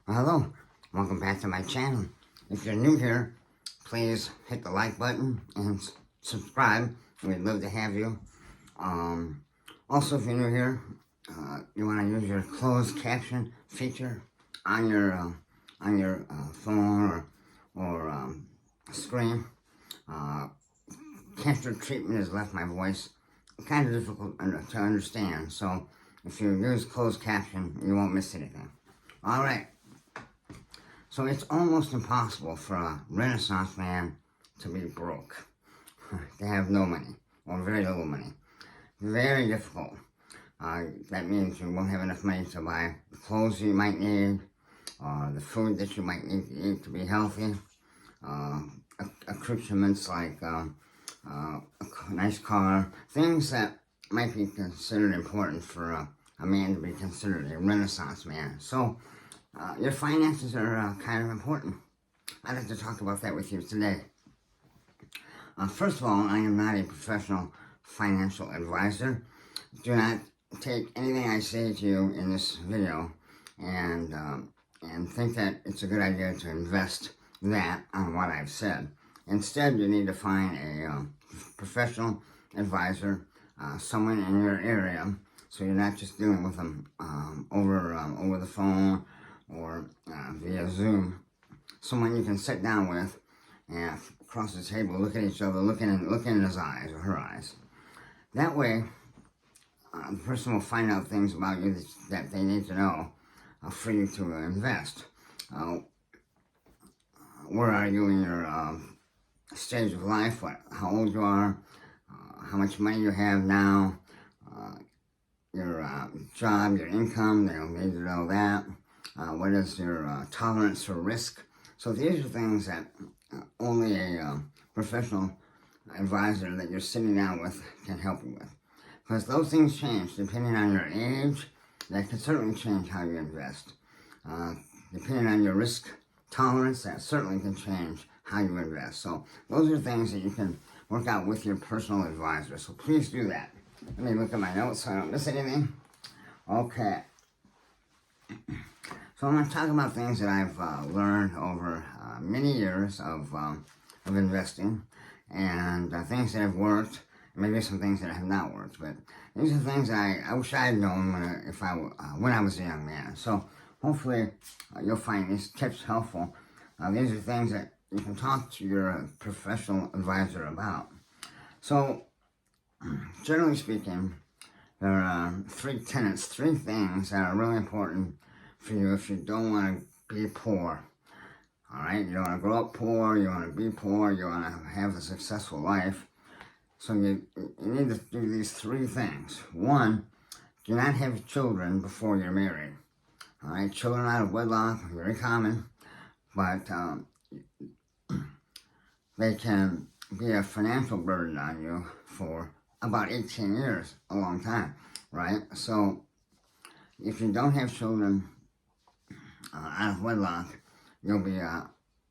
Well, hello, welcome back to my channel. If you're new here, please hit the like button and subscribe. We'd love to have you. Also, if you're new here, you want to use your closed caption feature on your phone or screen. Cancer treatment has left my voice kind of difficult to understand, so if you use closed caption, you won't miss anything. All right. So it's almost impossible for a Renaissance man to be broke, to have no money, or very little money. Very difficult. That means you won't have enough money to buy the clothes you might need, or the food that you might need to eat to be healthy, accoutrements like a nice car, things that might be considered important for a man to be considered a Renaissance man. So, your finances are kind of important. I'd like to talk about that with you today. First of all, I am not a professional financial advisor. Do not take anything I say to you in this video and think that it's a good idea to invest that on what I've said. Instead, you need to find a professional advisor, someone in your area, so you're not just dealing with them over the phone or via Zoom. Someone you can sit down with and across the table, look at each other, look in his eyes or her eyes. That way, the person will find out things about you that they need to know for you to invest. Where are you in your stage of life? How old you are? How much money you have now? Your job, your income, they'll need to know that. What is your tolerance for risk? So these are things that only a professional advisor that you're sitting down with can help you with. Because those things change depending on your age. That can certainly change how you invest. Depending on your risk tolerance, that certainly can change how you invest. So those are things that you can work out with your personal advisor. So please do that. Let me look at my notes so I don't miss anything. Okay. So I'm going to talk about things that I've learned over many years of investing, and things that have worked, and maybe some things that have not worked. But these are things I wish I had known when I was a young man. So hopefully you'll find these tips helpful. These are things that you can talk to your professional advisor about. So generally speaking, there are three tenets, three things that are really important for you if you don't want to be poor. Alright, you don't want to grow up poor, you want to be poor, you want to have a successful life. So you need to do these three things. One, do not have children before you're married. Alright, children out of wedlock, very common, but they can be a financial burden on you for about 18 years, a long time, right? So if you don't have children out of wedlock, you'll be have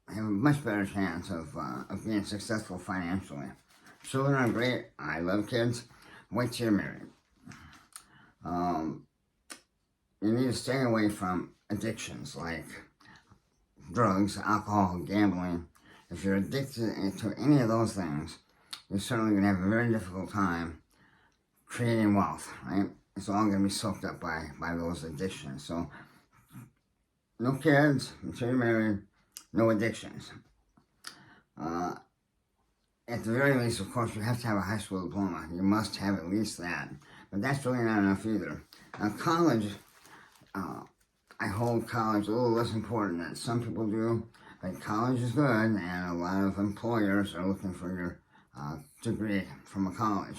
a much better chance of being successful financially. Children are great. I love kids. Wait till you're married. You need to stay away from addictions like drugs, alcohol, gambling. If you're addicted to any of those things, you're certainly going to have a very difficult time creating wealth, right? It's all going to be soaked up by those addictions. So, no kids until you're married, no addictions. At the very least, of course, you have to have a high school diploma. You must have at least that. But that's really not enough either. Now, college, I hold college a little less important than some people do. But college is good, and a lot of employers are looking for your degree from a college.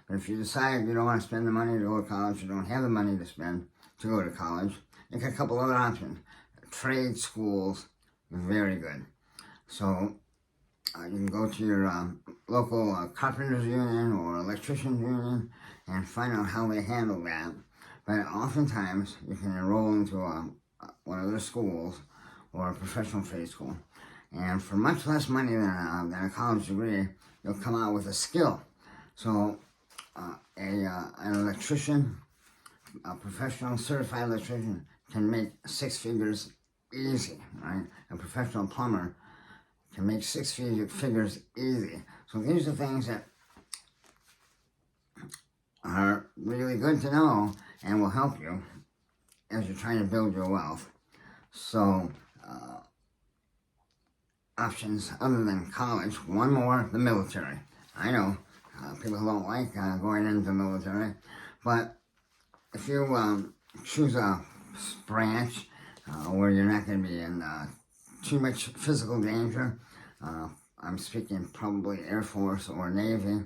But if you decide you don't want to spend the money to go to college, you don't have the money to spend to go to college, you got a couple other options. Trade schools, very good. So you can go to your local carpenters union or electricians union and find out how they handle that. But oftentimes you can enroll into one of their schools or a professional trade school, and for much less money than a college degree, you'll come out with a skill. So an electrician, a professional certified electrician, can make 6 figures easy, right? A professional plumber can make six figures easy. So these are things that are really good to know and will help you as you're trying to build your wealth. So, options other than college, one more, the military. I know people don't like going into the military, but if you choose a branch where you're not going to be in too much physical danger, I'm speaking probably Air Force or Navy.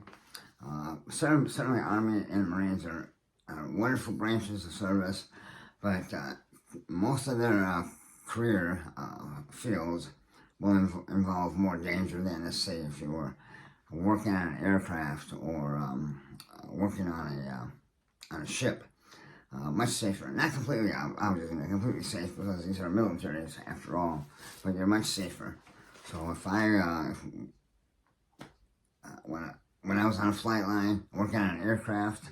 Certainly Army and Marines are wonderful branches of service, but most of their career fields will involve more danger than, let's say, if you were working on an aircraft or working on a ship. Much safer. Not completely, obviously, not completely safe because these are militaries after all, but you're much safer. So if when I was on a flight line working on an aircraft,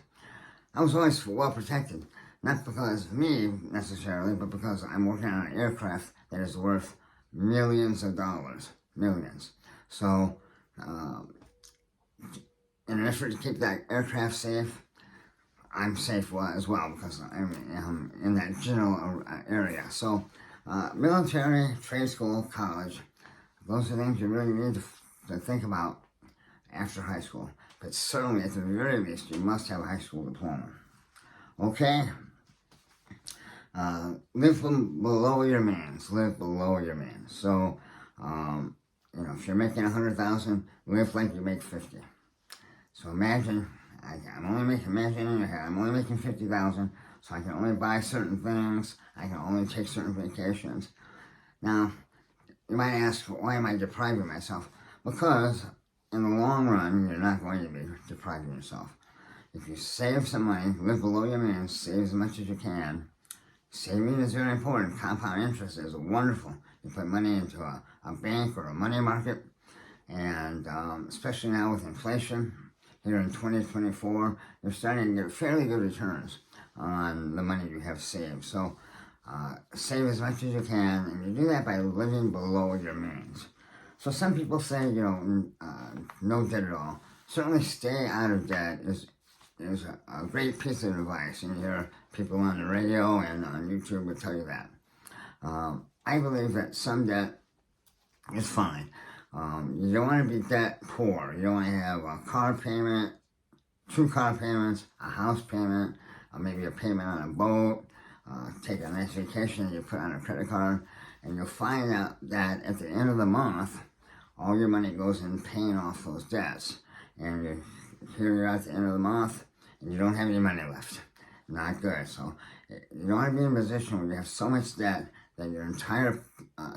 I was always well protected. Not because of me necessarily, but because I'm working on an aircraft that is worth millions of dollars. Millions. So, in an effort to keep that aircraft safe, I'm safe as well because I'm in that general area. So, military, trade school, college, those are things you really need to think about after high school. But certainly, at the very least, you must have a high school diploma. Okay? Live below your means. Live below your means. So, if you're making $100,000, live like you make 50. So imagine, I'm only making 50,000, so I can only buy certain things. I can only take certain vacations. Now, you might ask, why am I depriving myself? Because in the long run, you're not going to be depriving yourself. If you save some money, live below your means, save as much as you can. Saving is very important. Compound interest is wonderful. You put money into a bank or a money market, and especially now with inflation, here in 2024, you're starting to get fairly good returns on the money you have saved. So save as much as you can, and you do that by living below your means. So some people say, no debt at all. Certainly stay out of debt is a great piece of advice, and you hear people on the radio and on YouTube will tell you that. I believe that some debt is fine. You don't want to be debt poor. You don't want to have a car payment, 2 car payments, a house payment, maybe a payment on a boat, take a nice vacation you put on a credit card, and you'll find out that at the end of the month, all your money goes in paying off those debts. And here you're at the end of the month, and you don't have any money left. Not good. So you don't want to be in a position where you have so much debt that your entire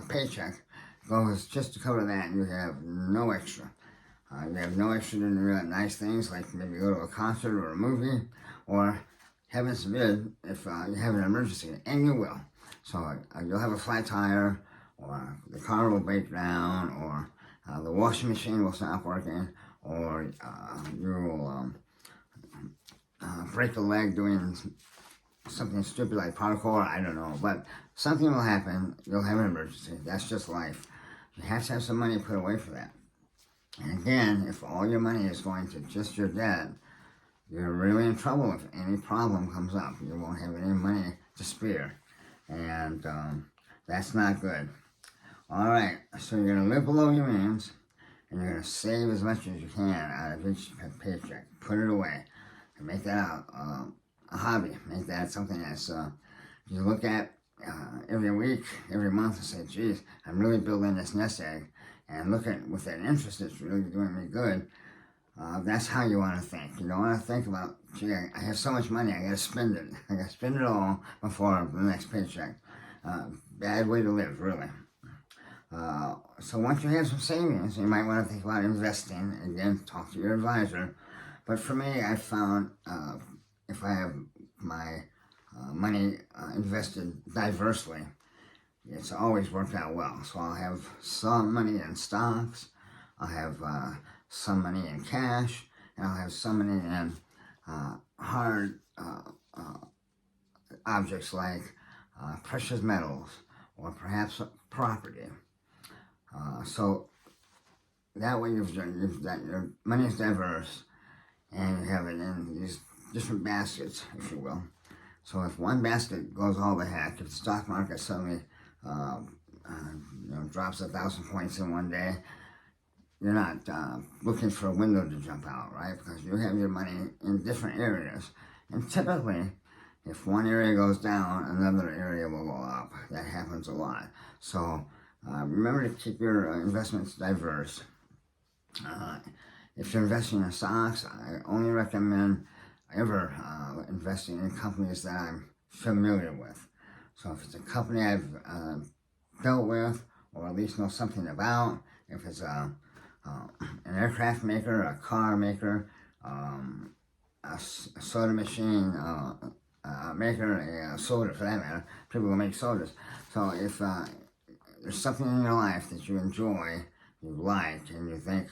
paycheck goes just to cover that, and you have no extra. You have no extra to do nice things like maybe go to a concert or a movie, or heaven forbid, if you have an emergency, and you will. So you'll have a flat tire, or the car will break down, or the washing machine will stop working, or you will break a leg doing something stupid like parkour, I don't know, but something will happen, you'll have an emergency. That's just life. You have to have some money put away for that. And again, if all your money is going to just your debt, you're really in trouble if any problem comes up. You won't have any money to spare. And that's not good. Alright, so you're going to live below your means, and you're going to save as much as you can out of each paycheck. Put it away. And make that a hobby. Make that something that's, you look at every week, every month, and say, geez, I'm really building this nest egg. And look at, with that interest, it's really doing me good. That's how you want to think. You don't want to think about, gee, I have so much money, I got to spend it. I got to spend it all before the next paycheck. Bad way to live, really. So once you have some savings, you might want to think about investing. Again, talk to your advisor. But for me, I found if I have my money invested diversely, it's always worked out well. So I'll have some money in stocks, I'll have some money in cash, and I'll have some money in hard objects like precious metals or perhaps property. So that way you've got your money is diverse, and you have it in these different baskets, if you will. So if one basket goes all the heck, if the stock market suddenly drops 1,000 points in one day, you're not looking for a window to jump out, right? Because you have your money in different areas. And typically, if one area goes down, another area will go up. That happens a lot. So remember to keep your investments diverse. If you're investing in stocks, I only recommend ever investing in companies that I'm familiar with. So if it's a company I've dealt with, or at least know something about, if it's an aircraft maker, a car maker, a soda machine maker, a soda for that matter, people who make sodas. So if there's something in your life that you enjoy, you like, and you think,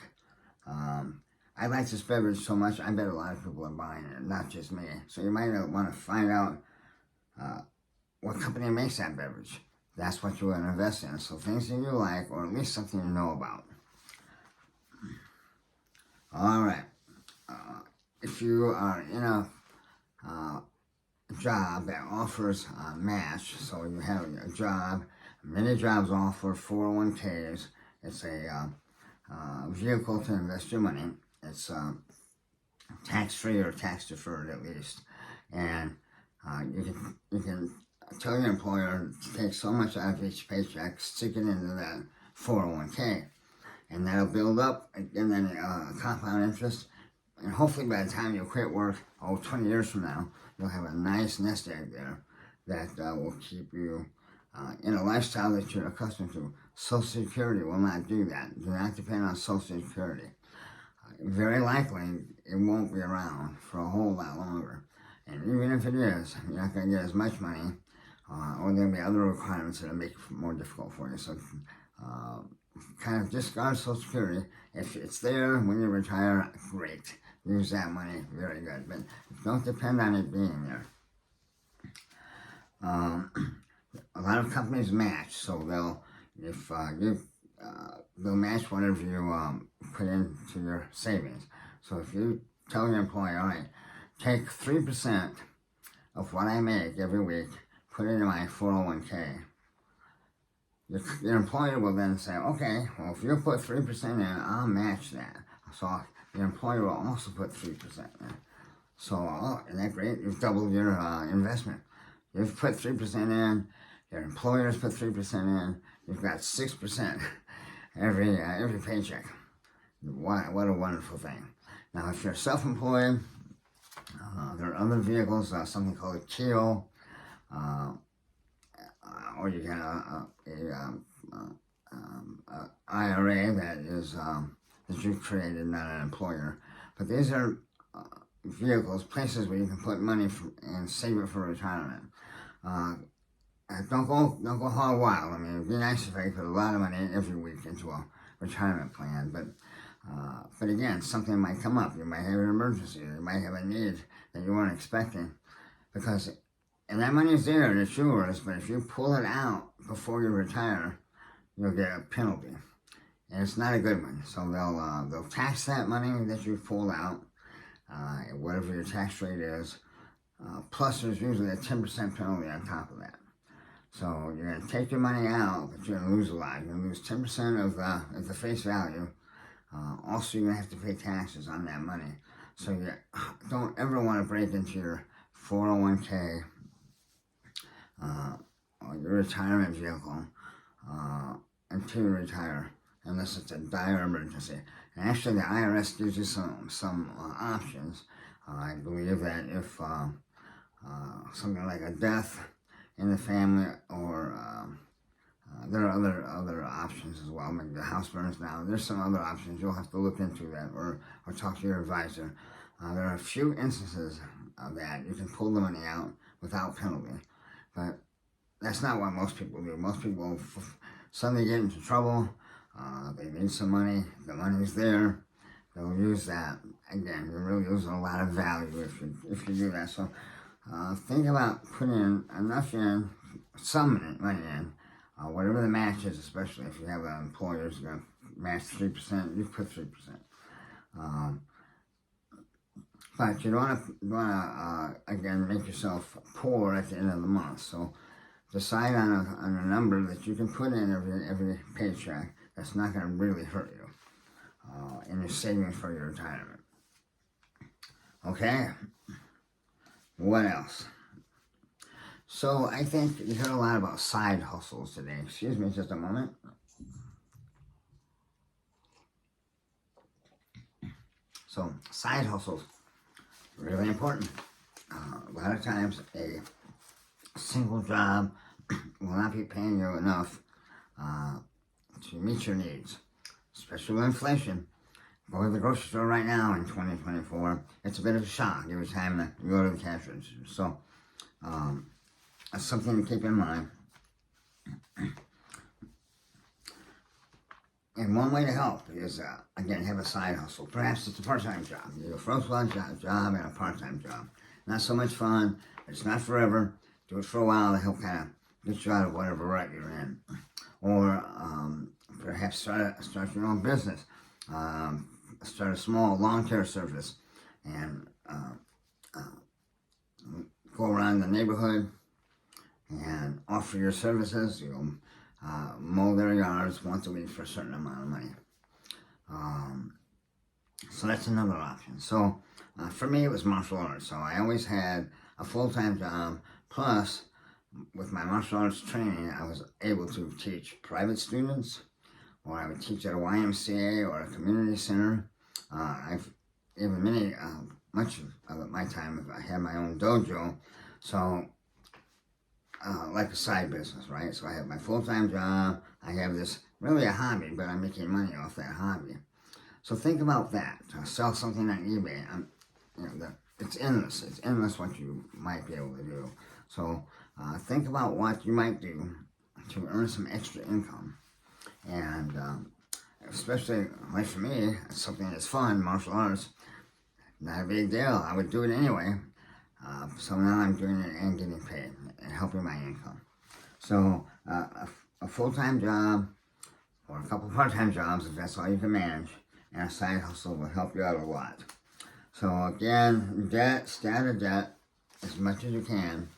I like this beverage so much, I bet a lot of people are buying it, not just me. So you might want to find out what company makes that beverage. That's what you want to invest in. So things that you like, or at least something you know about. All right. If you are in a job that offers a match, so you have a job, many jobs offer 401ks. It's a vehicle to invest your money. It's tax-free or tax-deferred at least. And you can tell your employer to take so much out of each paycheck, stick it into that 401k. And that'll build up, and then compound interest. And hopefully by the time you quit work, 20 years from now, you'll have a nice nest egg there that will keep you in a lifestyle that you're accustomed to. Social Security will not do that. Do not depend on Social Security. Very likely, it won't be around for a whole lot longer. And even if it is, you're not going to get as much money, or there'll be other requirements that'll make it more difficult for you. So kind of discard Social Security. If it's there when you retire, great. Use that money, very good. But don't depend on it being there. A lot of companies match, so they'll match whatever you put into your savings. So if you tell your employer, all right, take 3% of what I make every week, put it in my 401k. Your employer will then say, okay, well, if you put 3% in, I'll match that. So your employer will also put 3% in. So, isn't that great? You've doubled your investment. You've put 3% in, your employer's put 3% in, you've got 6% every paycheck. What a wonderful thing. Now, if you're self-employed, there are other vehicles, something called a KEO, or you get a IRA that is that you've created, not an employer. But these are vehicles, places where you can put money and save it for retirement. Don't go hog wild. I mean, it'd be nice if I could put a lot of money every week into a retirement plan, but again, something might come up. You might have an emergency. You might have a need that you weren't expecting, and that money is there, it's yours, but if you pull it out before you retire, you'll get a penalty. And it's not a good one. So they'll tax that money that you pulled out, whatever your tax rate is, plus there's usually a 10% penalty on top of that. So you're going to take your money out, but you're going to lose a lot. You're going to lose 10% of the face value. Also, you're going to have to pay taxes on that money. So you don't ever want to break into your 401k or your retirement vehicle until you retire, unless it's a dire emergency. And actually, the IRS gives you some options. I believe that if something like a death in the family, or there are other options as well. Maybe the house burns down. There's some other options. You'll have to look into that, or talk to your advisor. There are a few instances of that. You can pull the money out without penalty, but that's not what most people do. Most people suddenly get into trouble. They need some money. The money's there. They'll use that. Again, you're really losing a lot of value if you do that. So think about putting enough in, some money in, whatever the match is, especially if you have an employer who's going to match 3%, you put 3%. But you don't want to again, make yourself poor at the end of the month. So decide on a number that you can put in every paycheck that's not going to really hurt you in your savings for your retirement. Okay? What else? So I think you heard a lot about side hustles today. Excuse me just a moment. So side hustles, really important. A lot of times a single job will not be paying you enough to meet your needs, especially with inflation. Go to the grocery store right now in 2024, it's a bit of a shock every time that you go to the cash register. So that's something to keep in mind. And one way to help is, again, have a side hustle. Perhaps it's a part-time job. You do a first-class job and a part-time job. Not so much fun. It's not forever. Do it for a while to help kind of get you out of whatever rut you're in. Or perhaps start your own business. Start a small lawn care service and go around the neighborhood and offer your services. You'll mow their yards once a week for a certain amount of money. So that's another option. So for me, it was martial arts. So I always had a full-time job. Plus, with my martial arts training, I was able to teach private students, or I would teach at a YMCA or a community center. I've even much of my time, I had my own dojo. So like a side business, right? So I have my full-time job, I have this, really a hobby, but I'm making money off that hobby. So think about that. Sell something on eBay, it's endless. It's endless what you might be able to do. So think about what you might do to earn some extra income. And especially, like for me, it's something that's fun, martial arts, not a big deal. I would do it anyway. So now I'm doing it and getting paid and helping my income. So a full-time job or a couple part-time jobs, if that's all you can manage, and a side hustle will help you out a lot. So again, stay out of debt as much as you can.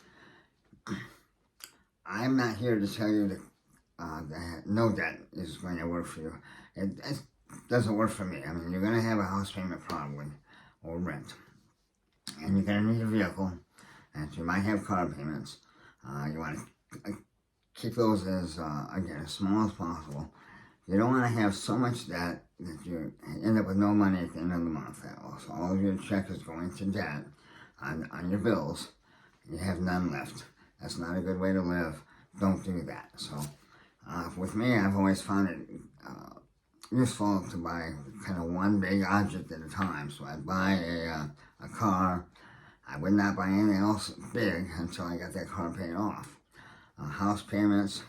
I'm not here to tell you that no debt is going to work for you. It doesn't work for me. I mean, you're going to have a house payment probably, or rent. And you're going to need a vehicle, and you might have car payments. You want to keep those as, again, as small as possible. You don't want to have so much debt that you end up with no money at the end of the month. So all of your check is going to debt on your bills. You have none left. That's not a good way to live. Don't do that. So with me, I've always found it useful to buy kind of one big object at a time. So I'd buy a car. I would not buy anything else big until I got that car paid off. House payments,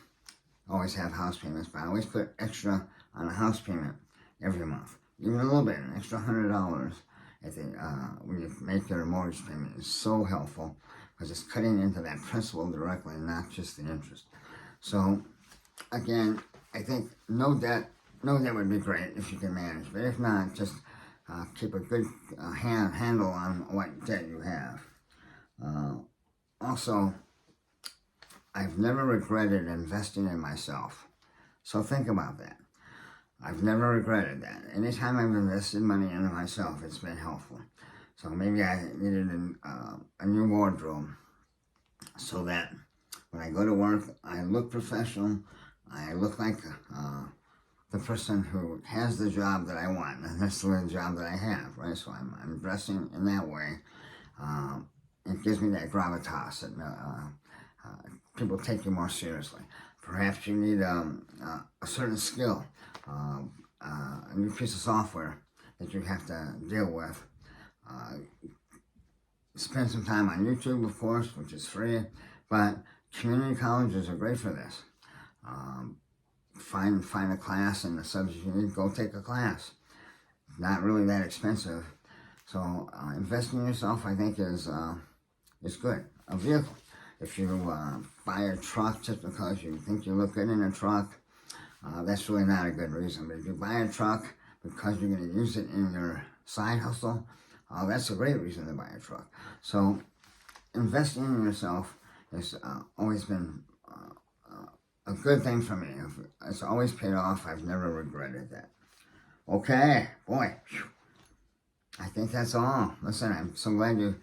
always have house payments, but I always put extra on a house payment every month. Even a little bit, an extra $100 when you make your mortgage payment is so helpful because it's cutting into that principal directly, not just the interest. So again, I think no debt would be great if you can manage, but if not, just keep a good handle on what debt you have. Also, I've never regretted investing in myself. So think about that. I've never regretted that. Anytime I've invested money into myself, it's been helpful. So maybe I needed a new wardrobe so that when I go to work, I look professional. I look like the person who has the job that I want, not necessarily the job that I have, right? So I'm dressing in that way. It gives me that gravitas that people take you more seriously. Perhaps you need a certain skill, a new piece of software that you have to deal with. Spend some time on YouTube, of course, which is free, but community colleges are great for this. Find a class in the subject you need, go take a class. Not really that expensive. So invest in yourself, I think, is good. A vehicle. If you buy a truck just because you think you look good in a truck, that's really not a good reason. But if you buy a truck because you're going to use it in your side hustle, that's a great reason to buy a truck. So investing in yourself has always been a good thing for me. It's always paid off. I've never regretted that. Okay, boy. Whew. I think that's all. Listen, I'm so glad you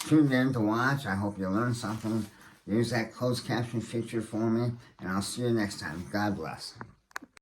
tuned in to watch. I hope you learned something. Use that closed caption feature for me, and I'll see you next time. God bless.